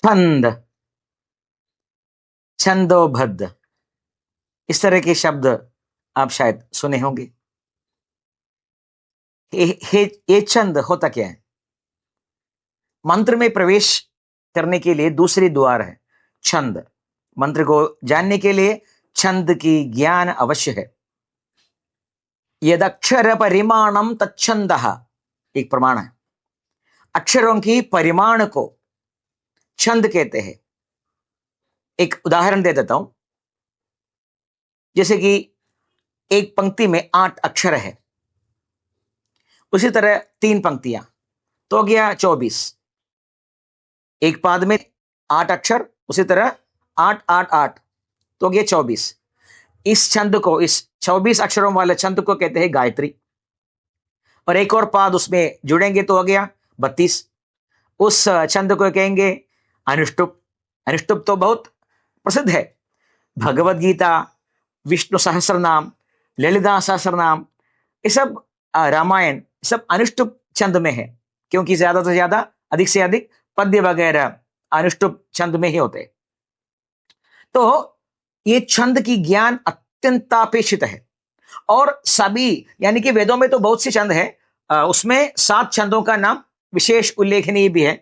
छंद, छंदोबद्ध, इस तरह के शब्द आप शायद सुने होंगे। ये छंद होता क्या है? मंत्र में प्रवेश करने के लिए दूसरी द्वार है छंद। मंत्र को जानने के लिए छंद की ज्ञान अवश्य है। यदक्षर परिमाणम तच्छंदः, एक प्रमाण है। अक्षरों की परिमाण को छंद कहते हैं। एक उदाहरण दे देता हूं। जैसे कि एक पंक्ति में 8 अक्षर है, उसी तरह 3 पंक्तियां, तो हो गया 24। एक पाद में 8 अक्षर, उसी तरह 8 8 8, तो हो गया 24। इस छंद को, इस 24 अक्षरों वाले छंद को कहते हैं गायत्री। और एक और पाद उसमें जुड़ेंगे तो हो गया 32। उस छंद को कहेंगे अनुष्टुप। अनुष्टुप तो बहुत प्रसिद्ध है। भगवत गीता, विष्णु सहस्र नाम, ललिता सहस्र नाम, ये सब रामायण, सब अनुष्टुप छंद में है, क्योंकि ज्यादा से ज्यादा, अधिक से अधिक पद्य वगैरह अनुष्टुप छंद में ही होते। तो ये छंद की ज्ञान अत्यंतापेक्षित है। और सभी, यानी कि वेदों में तो बहुत से छंद है, उसमें 7 छंदों का नाम विशेष उल्लेखनीय भी है,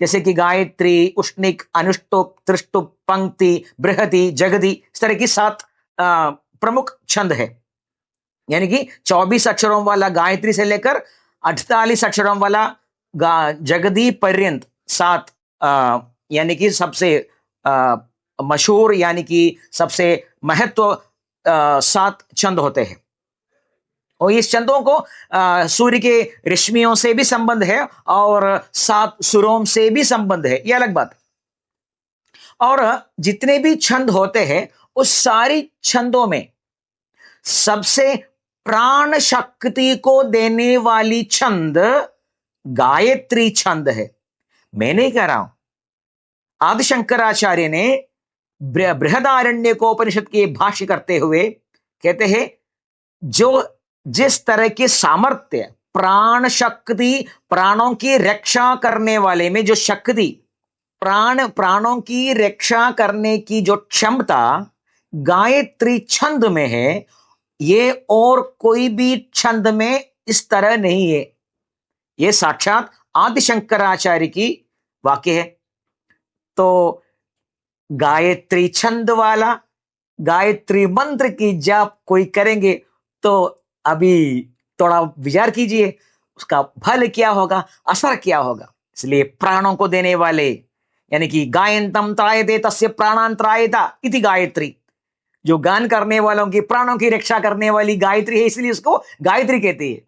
जैसे कि गायत्री, उष्णिक, अनुष्टुप, त्रिष्टुप, पंक्ति, बृहति, जगति, इस तरह की 7 प्रमुख छंद है। यानी कि 24 अक्षरों वाला गायत्री से लेकर 48 अक्षरों वाला जगदी पर्यंत 7, यानी कि सबसे मशहूर, यानी कि सबसे महत्व 7 छंद होते हैं। और इस छंदों को सूर्य के रश्मियों से भी संबंध है और 7 सुरों से भी संबंध है, यह अलग बात। और जितने भी छंद होते हैं, उस सारी छंदों में सबसे प्राण शक्ति को देने वाली छंद गायत्री छंद है। मैं नहीं कह रहा हूं, आदि शंकराचार्य ने बृहदारण्यकोपनिषद के भाष्य करते हुए कहते हैं, जो जिस तरह की सामर्थ्य, प्राण शक्ति, प्राणों की रक्षा करने वाले में जो शक्ति, प्राणों की रक्षा करने की जो क्षमता गायत्री छंद में है, ये और कोई भी छंद में इस तरह नहीं है। ये साक्षात आदि शंकराचार्य की वाक्य है। तो गायत्री छंद वाला गायत्री मंत्र की जाप कोई करेंगे तो अभी थोड़ा विचार कीजिए, उसका फल क्या होगा, असर क्या होगा। इसलिए प्राणों को देने वाले, यानी कि गायन्तम त्रायते तस्य प्राणान् त्रायेता इति गायत्री, जो गान करने वालों की प्राणों की रक्षा करने वाली गायत्री है, इसलिए उसको गायत्री कहती है।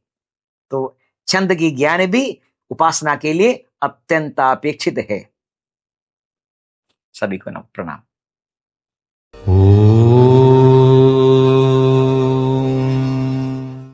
तो छंद की ज्ञान भी उपासना के लिए अत्यंत अपेक्षित है। सभी को प्रणाम।